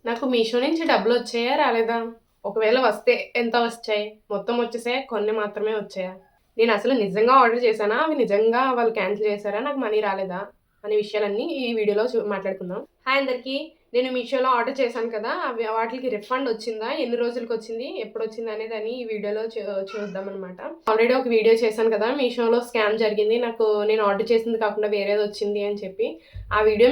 నాకు మీషో నుంచి డబ్బులొచ్చాయా? రాలేదా? ఒకవేళ వస్తే ఎంత వచ్చాయి? మొత్తం వచ్చేసాయా? కొన్ని మాత్రమే వచ్చాయా? నేనసలు నిజంగా ఆర్డర్ చేశానా? అవి నిజంగా వాళ్ళు క్యాన్సిల్ చేశారా? నాకు మనీ రాలేదా? అనే విషయాలన్నీ ఈ వీడియోలో మాట్లాడుకుందాం. హాయ్ అందరికీ. నేను మీషోలో ఆర్డర్ చేశాను కదా! అవి వాటికి రిఫండ్ వచ్చిందా? ఎన్ని రోజులకొచ్చింది? ఎప్పుడొచ్చింది అనేదని ఈ వీడియోలో చూద్దామనమాట. ఆల్రెడీ ఒక వీడియో చేశాను కదా! మీషోలో స్కామ్ జరిగింది. నేను ఆర్డర్ చేసింది కాకుండా వేరేదొచ్చింది అని చెప్పి. ఆ వీడియో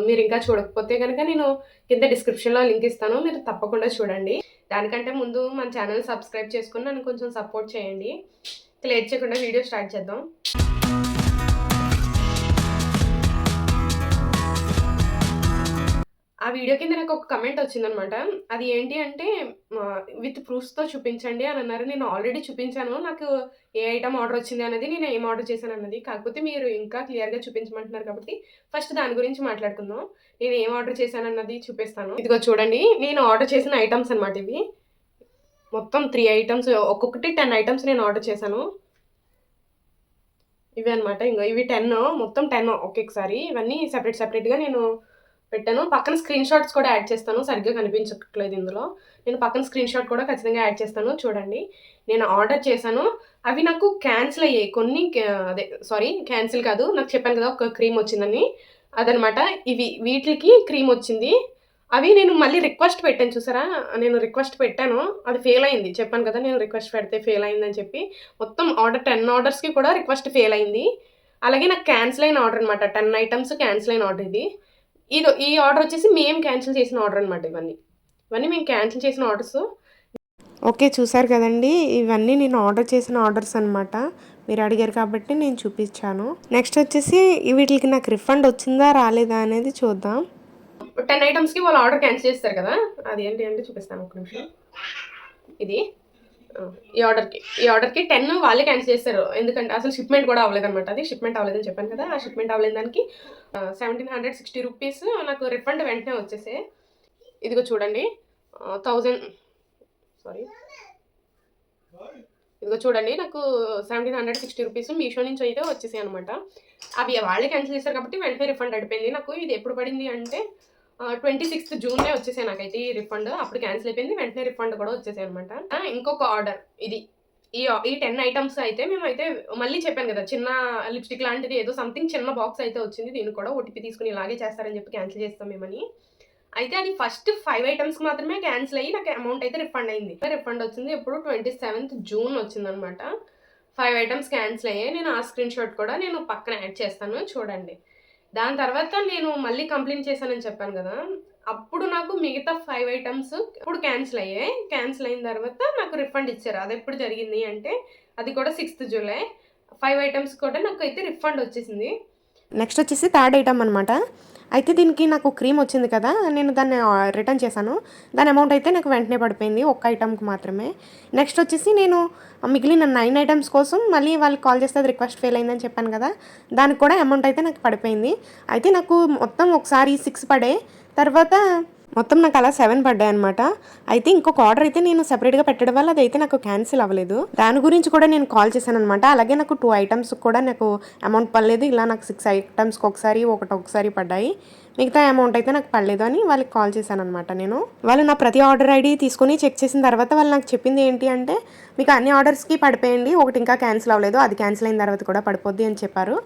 మీరింకా చూడకపోతే గనక నేను కింద డిస్క్రిప్షన్‌లో లింక్ ఇస్తాను. మీరు తప్పకుండా చూడండి. దానికంటే ముందు మన ఛానెల్ సబ్స్క్రైబ్ చేసుకొని నన్ను కొంచెం సపోర్ట్ చేయండి. ఇక లేట్ చేయకుండా వీడియో స్టార్ట్ చేద్దాం. ఆ వీడియో కింద నాకొక కమెంట్ వచ్చిందనమాట. అది ఏంటి అంటే విత్ ప్రూఫ్స్‌తో చూపించండి అనన్నారు. నేను ఆల్రెడీ చూపించాను. నాకు ఏ ఐటెమ్ ఆర్డర్ వచ్చింది అనేది, నేను ఏం ఆర్డర్ చేశానన్నది. కాకపోతే మీరు ఇంకా క్లియర్‌గా చూపించమంటున్నారు కాబట్టి ఫస్ట్ దాని గురించి మాట్లాడుకుందాం. నేను ఏం ఆర్డర్ చేశానన్నది చూపిస్తాను. ఇదిగో చూడండి. నేను ఆర్డర్ చేసిన ఐటెమ్స్ అనమాట ఇవి. మొత్తం 3 ఐటెమ్స్, ఒక్కొక్కటి 10 ఐటెమ్స్ నేను ఆర్డర్ చేశాను. ఇవే అనమాట. ఇంగో ఇవి 10, మొత్తం 10 ఒకేసారి. ఇవన్నీ సెపరేట్‌గా నేను పెట్టాను. పక్కన స్క్రీన్ షాట్స్ కూడా యాడ్ చేస్తాను. సరిగ్గా కనిపించట్లేదు ఇందులో. నేను పక్కన స్క్రీన్ షాట్ కూడా ఖచ్చితంగా యాడ్ చేస్తాను. చూడండి. నేను ఆర్డర్ చేశాను. అవి నాకు క్యాన్సిల్ అయ్యాయి. కొన్ని క్యాన్సిల్ కాదు. నాకు చెప్పాను కదా! ఒక క్రీమ్ వచ్చిందని. అదనమాట. వీటిలికి క్రీమ్ వచ్చింది. అవి నేను మళ్ళీ రిక్వెస్ట్ పెట్టాను చూసారా? నేను రిక్వెస్ట్ పెట్టాను. అది ఫెయిల్ అయింది. చెప్పాను కదా! నేను రిక్వెస్ట్ పెడితే ఫెయిల్ అయిందని చెప్పి. మొత్తం 10 ఆర్డర్స్‌కి కూడా రిక్వెస్ట్ ఫెయిల్ అయింది. అలాగే నాకు క్యాన్సిల్ అయిన ఆర్డర్ అనమాట. 10 ఐటెమ్స్ క్యాన్సిల్ అయిన ఆర్డర్ ఇది. ఈ ఆర్డర్ వచ్చేసి మేము క్యాన్సిల్ చేసిన ఆర్డర్ అనమాట ఇవన్నీ. ఇవన్నీ మేము క్యాన్సిల్ చేసిన ఆర్డర్స్. ఓకే, చూసారు కదండి. ఇవన్నీ నేను ఆర్డర్ చేసిన ఆర్డర్స్ అనమాట. మీరు అడిగారు కాబట్టి నేను చూపించాను. నెక్స్ట్ వచ్చేసి వీటికి నాకు రిఫండ్ వచ్చిందా రాలేదా అనేది చూద్దాం. 10 ఐటమ్స్‌కి వాళ్ళు ఆర్డర్ క్యాన్సిల్ చేస్తారు కదా! అది ఏంటి అంటే చూపిస్తాను ఒక్క నిమిషం. ఇది ఈ ఆర్డర్‌కి 10 వాళ్ళే క్యాన్సిల్ చేస్తారు. ఎందుకంటే అసలు షిప్‌మెంట్ కూడా అవ్వలేదనమాట. అది షిప్‌మెంట్ అవ్వలేదని చెప్పాను కదా! ఆ షిప్‌మెంట్ అవ్వలేని దానికి 1760 రూపీస్ నాకు రిఫండ్ వెంటనే వచ్చేసాయి. ఇదిగో చూడండి. 1000 సారీ. ఇదిగో చూడండి. నాకు 1760 రూపీస్ మీషో నుంచి అయితే వచ్చేసాయి అనమాట. అవి వాళ్ళే క్యాన్సిల్ చేశారు కాబట్టి వెంటనే రిఫండ్ అయిపోయింది. నాకు ఇది ఎప్పుడు పడింది అంటే 26th జూన్‌నే వచ్చేసాయి నాకైతే ఈ రిఫండ్. అప్పుడు క్యాన్సిల్ అయిపోయింది. వెంటనే రిఫండ్ కూడా వచ్చేసాయి అనమాట. ఇంకొక ఆర్డర్ ఇది. ఈ 10 ఐటెమ్స్ అయితే మేమైతే మళ్ళీ చెప్పాను కదా! చిన్న లిప్‌స్టిక్ లాంటిది ఏదో సంథింగ్ చిన్న బాక్స్ అయితే వచ్చింది. దీనికి కూడా ఓటీపీ తీసుకొని ఇలాగే చేస్తారని చెప్పి క్యాన్సిల్ చేస్తాం మేమని. అయితే అది ఫస్ట్ 5 ఐటెమ్స్‌కి మాత్రమే క్యాన్సిల్ అయ్యి నాకు అమౌంట్ అయితే రిఫండ్ అయింది. రిఫండ్ వచ్చింది ఎప్పుడు 27th జూన్ వచ్చిందనమాట. 5 ఐటెమ్స్ క్యాన్సిల్ అయ్యాయి. నేను ఆ స్క్రీన్ షాట్ కూడా నేను పక్కన యాడ్ చేస్తాను చూడండి. దాని తర్వాత నేను మళ్ళీ కంప్లెయింట్ చేశానని చెప్పాను కదా! అప్పుడు నాకు మిగతా 5 ఐటెమ్స్ ఇప్పుడు క్యాన్సిల్ అయ్యాయి. క్యాన్సిల్ అయిన తర్వాత నాకు రిఫండ్ ఇచ్చారు. అదెప్పుడు జరిగింది అంటే అది కూడా 6th జూలై. 5 ఐటెమ్స్ కూడా నాకైతే రిఫండ్ వచ్చేసింది. నెక్స్ట్ వచ్చేసి థర్డ్ ఐటమ్ అనమాట. అయితే దీనికి నాకు క్రీమ్ వచ్చింది కదా, నేను దాన్ని రిటర్న్ చేశాను. దాని అమౌంట్ అయితే నాకు వెంటనే పడిపోయింది, ఒక్క ఐటమ్కి మాత్రమే. నెక్స్ట్ వచ్చేసి నేను మిగిలిన 9 ఐటమ్స్ కోసం మళ్ళీ వాళ్ళకి కాల్ చేస్తే అది రిక్వెస్ట్ ఫెయిల్ అయిందని చెప్పాను కదా, దానికి కూడా అమౌంట్ అయితే నాకు పడిపోయింది. అయితే నాకు మొత్తం ఒకసారి 6 పడే, తర్వాత మొత్తం నాకు అలా 7 పడ్డాయి అనమాట. అయితే ఇంకొక ఆర్డర్ అయితే నేను సెపరేట్గా పెట్టడం వల్ల అదైతే నాకు క్యాన్సిల్ అవ్వలేదు. దాని గురించి కూడా నేను కాల్ చేశాను అనమాట. అలాగే నాకు 2 ఐటమ్స్ కూడా నాకు అమౌంట్ పడలేదు. ఇలా నాకు 6 ఐటమ్స్కి ఒకసారి పడ్డాయి. మిగతా అమౌంట్ అయితే నాకు పడలేదు అని వాళ్ళకి కాల్ చేశాను అనమాట. వాళ్ళు నా ప్రతి ఆర్డర్ ఐడి తీసుకొని చెక్ చేసిన తర్వాత వాళ్ళు నాకు చెప్పింది ఏంటి అంటే, మీకు అన్ని ఆర్డర్స్కి పడిపోయింది, ఒకటి ఇంకా క్యాన్సిల్ అవ్వలేదు, అది క్యాన్సిల్ అయిన తర్వాత కూడా పడిపోద్ది అని చెప్పారు.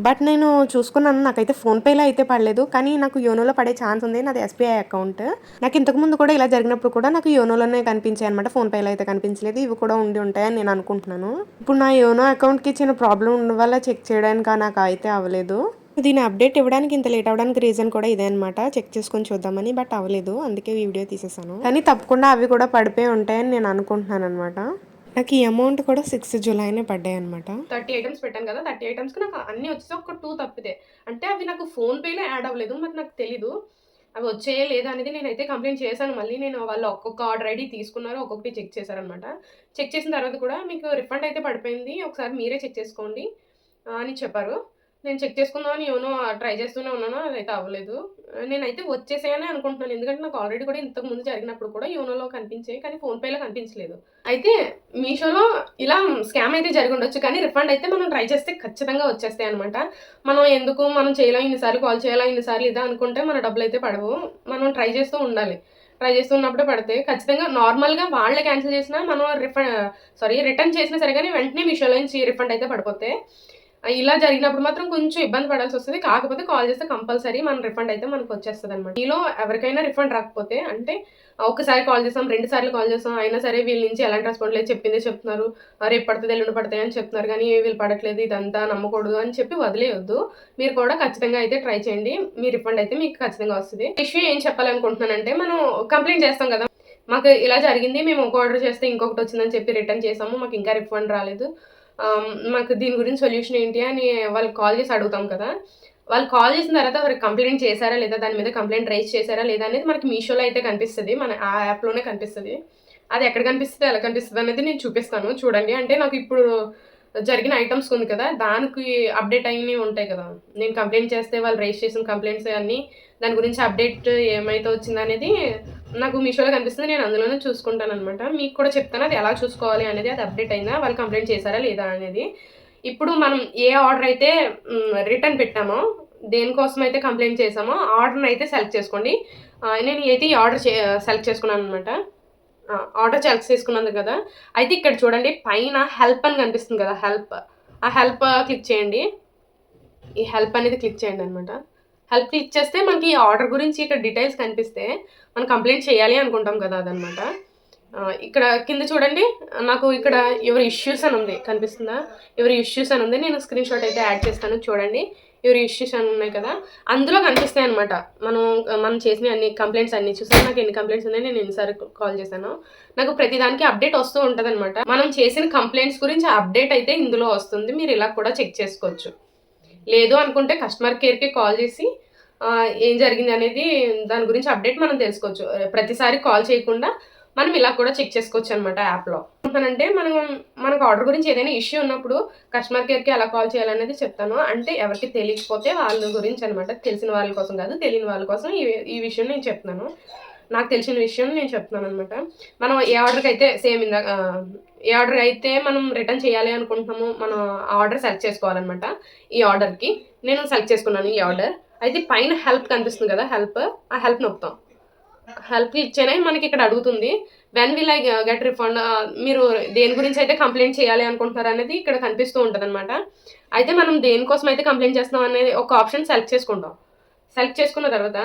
బట్ నేను చూసుకున్నాను, నాకైతే ఫోన్పేలో అయితే పడలేదు, కానీ నాకు యోనోలో పడే ఛాన్స్ ఉంది. నాది ఎస్బీఐ అకౌంట్. నాకు ఇంతకుముందు కూడా ఇలా జరిగినప్పుడు కూడా నాకు యోనోలోనే కనిపించాయి అనమాట, ఫోన్పేలో అయితే కనిపించలేదు. ఇవి కూడా ఉండి ఉంటాయని నేను అనుకుంటున్నాను. ఇప్పుడు నా యోనో అకౌంట్కి చిన్న ప్రాబ్లం ఉండడం వల్ల చెక్ చేయడానికి నాకు అయితే అవ్వలేదు. దీని అప్డేట్ ఇవ్వడానికి ఇంత లేట్ అవ్వడానికి రీజన్ కూడా ఇదే అనమాట, చెక్ చేసుకొని చూద్దామని. బట్ అవ్వలేదు, అందుకే ఈ వీడియో తీసేసాను. కానీ తప్పకుండా అవి కూడా పడిపోయి ఉంటాయని నేను అనుకుంటున్నాను అనమాట. నాకు ఈ అమౌంట్ కూడా 6 జూలైనే పడ్డాయి అనమాట. 30 ఐటమ్స్ పెట్టాను కదా! 30 ఐటమ్స్‌కి నాకు అన్నీ వచ్చేసి ఒక 2 తప్పితే. అంటే అవి నాకు ఫోన్‌పేలో యాడ్ అవ్వలేదు. మరి నాకు తెలీదు. అవి వచ్చాయా లేదా అనేది నేనైతే కంప్లెయింట్ చేశాను. మళ్ళీ వాళ్ళు ఒక్కొక్క ఆర్డర్ ఐడి తీసుకున్నారు. ఒక్కొక్కటి చెక్ చేశారనమాట. చెక్ చేసిన తర్వాత కూడా మీకు రిఫండ్ అయితే పడిపోయింది. ఒకసారి మీరే చెక్ చేసుకోండి అని చెప్పారు. నేను చెక్ చేసుకుందామని యోనో ట్రై చేస్తూనే ఉన్నాను. అదైతే అవ్వలేదు. నేనైతే వచ్చేసాయనే అనుకుంటున్నాను. ఎందుకంటే నాకు ఆల్రెడీ కూడా ఇంతకుముందు జరిగినప్పుడు కూడా యోనోలో కనిపించాయి. కానీ ఫోన్‌పేలో కనిపించలేదు. అయితే మీషోలో ఇలా స్కామ్ అయితే జరిగుండొచ్చు. కానీ రిఫండ్ అయితే మనం ట్రై చేస్తే ఖచ్చితంగా వచ్చేస్తాయన్నమాట. మనం చేయలేం, ఇన్ని సార్లు కాల్ చేయాలా, ఇన్ని సార్లు ఇదా అనుకుంటే మన డబ్బులైతే పడవు. మనం ట్రై చేస్తూ ఉండాలి. ట్రై చేస్తున్నప్పుడే పడతాయి. ఖచ్చితంగా నార్మల్‌గా వాళ్ళే క్యాన్సిల్ చేసినా మనం రిటర్న్ చేసినా సరే గానీ వెంటనే మీషోలో నుంచి రిఫండ్ అయితే పడిపోతాయి. ఇలా జరిగినప్పుడు మాత్రం కొంచెం ఇబ్బంది పడాల్సొస్తది. కాకపోతే కాల్ చేస్తే కంపల్సరీ మన రిఫండ్ అయితే మనకొచ్చేస్తదనమాట. మీలో ఎవరికైనా రిఫండ్ రాకపోతే అంటే ఒక్కసారి కాల్ చేసాం, 2 సార్లు కాల్ చేసాం. అయినా సరే వీళ్ళ నుంచి ఎలాంటి రెస్పాండ్ లేదు. చెప్పిందే చెప్తున్నారు. రేపు పడతది, ఎల్లుండి పడతాయి అని చెప్తున్నారు గానీ వీళ్ళు పడట్లేదు. ఇదంతా నమ్మకూడదు అని చెప్పి వదిలేయొద్దు. మీరు కూడా ఖచ్చితంగా అయితే ట్రై చేయండి. మీ రిఫండ్ అయితే మీకు ఖచ్చితంగా వస్తది. ఇష్యూ ఏం చెప్పాలనుకుంటున్నానంటే మనం కంప్లెయింట్ చేస్తాం కదా! మాకు ఇలా జరిగింది. మేము ఒక ఆర్డర్ చేస్తే ఇంకొకటొచ్చిందని చెప్పి రిటర్న్ చేసాము. మాకు ఇంకా రిఫండ్ రాలేదు. మాకు దీని గురించి సొల్యూషన్ ఏంటి అని వాళ్ళకి కాల్ చేసి అడుగుతాం కదా! వాళ్ళు కాల్ చేసిన తర్వాత వారు కంప్లెయింట్ చేశారా లేదా, దాని మీద కంప్లెయింట్ రైజ్ చేశారా లేదా అనేది మనకి మీషోలో అయితే కనిపిస్తది. మన ఆ యాప్‌లోనే కనిపిస్తది. అది ఎక్కడ కనిపిస్తది, ఎలా కనిపిస్తది అనేది నేను చూపిస్తాను చూడండి. అంటే నాకు ఇప్పుడు జరిగిన ఐటెమ్స్ ఉంది కదా! దానికి అప్డేట్ అయినవి ఉంటాయి కదా! నేను కంప్లెయింట్ చేస్తే వాళ్ళు రైజ్ చేసిన కంప్లెయింట్స్ అన్నీ దాని గురించి అప్డేట్ ఏమైతే వచ్చిందనేది నాకు మీషోలో కనిపిస్తుంది. నేను అందులోనే చూసుకుంటాననమాట. మీకు కూడా చెప్తాను అది ఎలా చూసుకోవాలి అనేది. అది అప్డేట్ అయిందా, వాళ్ళు కంప్లెయింట్ చేశారా లేదా అనేది. ఇప్పుడు మనం ఏ ఆర్డర్ అయితే రిటర్న్ పెట్టామో, దేనికోసమైతే కంప్లెయింట్ చేసామో ఆర్డర్‌ని అయితే సెలెక్ట్ చేసుకోండి. నేను అయితే ఈ ఆర్డర్ సెలెక్ట్ చేసుకున్నాననమాట. ఆర్డర్ సెలెక్ట్ చేసుకున్నాను కదా! అయితే ఇక్కడ చూడండి పైన హెల్ప్ అని కనిపిస్తుంది కదా! ఆ హెల్ప్ క్లిక్ చేయండి. ఈ హెల్ప్ అనేది క్లిక్ చేయండనమాట. హెల్ప్ క్లిక్ చేస్తే మనకి ఈ ఆర్డర్ గురించి ఇక్కడ డీటెయిల్స్ కనిపిస్తే మనం కంప్లెయింట్ చేయాలి అనుకుంటాం కదా! అదనమాట. ఇక్కడ కింద చూడండి నాకు ఇక్కడ యువర్ ఇష్యూస్ అని ఉంది. కనిపిస్తుందా? యువర్ ఇష్యూస్ అని ఉంది. నేను స్క్రీన్ షాట్ అయితే యాడ్ చేస్తాను చూడండి. యువర్ ఇష్యూస్ అని ఉన్నాయి కదా! అందులో కనిపిస్తాయనమాట. మనం చేసిన అన్ని కంప్లెయింట్స్ అన్నీ. చూసారా నాకు ఎన్ని కంప్లెయింట్స్ ఉన్నాయి, నేను ఎన్నిసార్లు కాల్ చేశానో. నాకు ప్రతిదానికి అప్డేట్ వస్తూ ఉంటదనమాట. మనం చేసిన కంప్లెయింట్స్ గురించి అప్డేట్ అయితే ఇందులో వస్తుంది. మీరు ఇలా కూడా చెక్ చేసుకోవచ్చు. లేదు అనుకుంటే కస్టమర్ కేర్‌కి కాల్ చేసి ఏం జరిగింది అనేది దాని గురించి అప్డేట్ మనం తెలుసుకోవచ్చు. ప్రతిసారి కాల్ చేయకుండా మనం ఇలా కూడా చెక్ చేసుకోవచ్చనమాట యాప్‌లో. అంటే మనకు ఆర్డర్ గురించి ఏదైనా ఇష్యూ ఉన్నప్పుడు కస్టమర్ కేర్‌కి ఎలా కాల్ చేయాలనేది చెప్తాను. అంటే ఎవరికి తెలియకపోతే వాళ్ళ గురించి అనమాట. తెలిసిన వాళ్ళ కోసం కాదు, తెలియని వాళ్ళ కోసం ఈ విషయం నేను చెప్తున్నాను. నాకు తెలిసిన విషయం నేను చెప్తున్నాననమాట. మనం ఏ ఆర్డర్ అయితే మనం రిటర్న్ చేయాలి అనుకుంటున్నామో మనం ఆర్డర్ సెలెక్ట్ చేసుకోవాలనమాట. ఈ ఆర్డర్‌కి నేను సెలెక్ట్ చేసుకున్నాను ఈ ఆర్డర్. అయితే పైన హెల్ప్ కనిపిస్తుంది కదా! ఆ హెల్ప్ నొక్కుతాం. హెల్ప్ ఇచ్చేనే మనకి ఇక్కడ అడుగుతుంది. When will I get refund, మీరు దేని గురించి అయితే కంప్లెయింట్ చేయాలి అనుకుంటున్నారు అనేది ఇక్కడ కనిపిస్తూ ఉంటదనమాట. అయితే మనం దేనికోసం అయితే కంప్లెయింట్ చేస్తున్నాం అనేది ఒక ఆప్షన్ సెలెక్ట్ చేసుకుంటాం. సెలెక్ట్ చేసుకున్న తర్వాత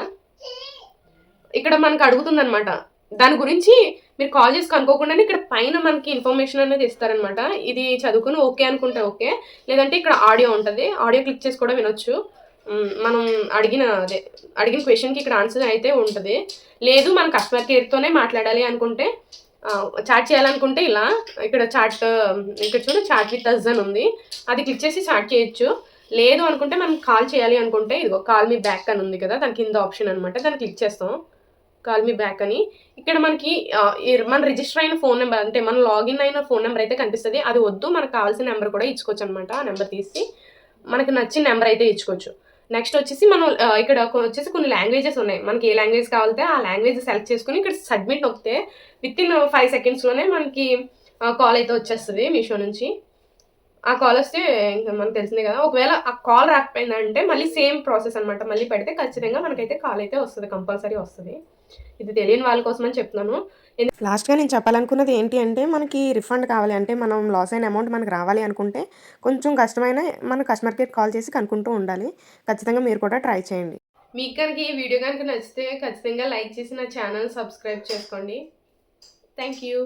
ఇక్కడ మనకు అడుగుతుందనమాట. దాని గురించి మీరు కాల్ చేసి కనుక్కోకుండానే ఇక్కడ పైన మనకి ఇన్ఫర్మేషన్ అనేది ఇస్తారనమాట. ఇది చదువుకొని ఓకే అనుకుంటే ఓకే. లేదంటే ఇక్కడ ఆడియో ఉంటది. ఆడియో క్లిక్ చేసి కూడా వినొచ్చు. మనం అడిగిన క్వెషన్‌కి ఇక్కడ ఆన్సర్ అయితే ఉంటది. లేదు మనం కస్టమర్ కేర్‌తోనే మాట్లాడాలి అనుకుంటే చాట్ చేయాలనుకుంటే ఇలా ఇక్కడ ఇక్కడ చూడు చాట్ విత్ అస్ అని ఉంది. అది క్లిక్ చేసి చాట్ చేయొచ్చు. లేదు అనుకుంటే మనం కాల్ చేయాలి అనుకుంటే ఇదిగో కాల్ మీ బ్యాక్ అని ఉంది కదా! దాని కింద ఆప్షన్ అనమాట. దాన్ని క్లిక్ చేస్తాం. కాల్ మీ బ్యాక్ అని. ఇక్కడ మనకి మన రిజిస్టర్ అయిన ఫోన్ నెంబర్ అంటే మనం లాగిన్ అయిన ఫోన్ నెంబర్ అయితే కనిపిస్తది. అది వద్దు మనకు కావాల్సిన నెంబర్ కూడా ఇచ్చుకోవచ్చనమాట. ఆ నెంబర్ తీసి మనకి నచ్చిన నెంబర్ అయితే ఇచ్చుకోవచ్చు. నెక్స్ట్ వచ్చేసి మనం ఇక్కడ వచ్చేసి కొన్ని లాంగ్వేజెస్ ఉన్నాయి. మనకి ఏ లాంగ్వేజ్ కావాలంటే ఆ లాంగ్వేజ్ సెలెక్ట్ చేసుకొని ఇక్కడ సబ్మిట్ నొక్కితే వితిన్ 5 సెకండ్స్‌లోనే మనకి కాల్ అయితే వచ్చేస్తది మీషో నుంచి. ఆ కాల్ వస్తే ఇంకా మనకు తెలిసిందే కదా! ఒకవేళ ఆ కాల్ రాకపోయిందంటే మళ్ళీ సేమ్ ప్రాసెస్ అనమాట. మళ్ళీ పెడితే ఖచ్చితంగా మనకైతే కాల్ అయితే వస్తది. కంపల్సరీ వస్తది. ఇది తెలియని వాళ్ళ కోసమని చెప్తున్నాను. లాస్ట్‌గా నేను చెప్పాలనుకున్నది ఏంటి అంటే మనకి రిఫండ్ కావాలి అంటే మనం లాస్ అయిన అమౌంట్ మనకు రావాలి అనుకుంటే కొంచెం కష్టమైనా మన కస్టమర్ కేర్‌కి కాల్ చేసి కనుక్కుంటూ ఉండాలి. ఖచ్చితంగా మీరు కూడా ట్రై చేయండి. మీకు కనుక ఈ వీడియో కనుక నచ్చితే ఖచ్చితంగా లైక్ చేసి నా ఛానల్ సబ్స్క్రైబ్ చేసుకోండి. Thank you.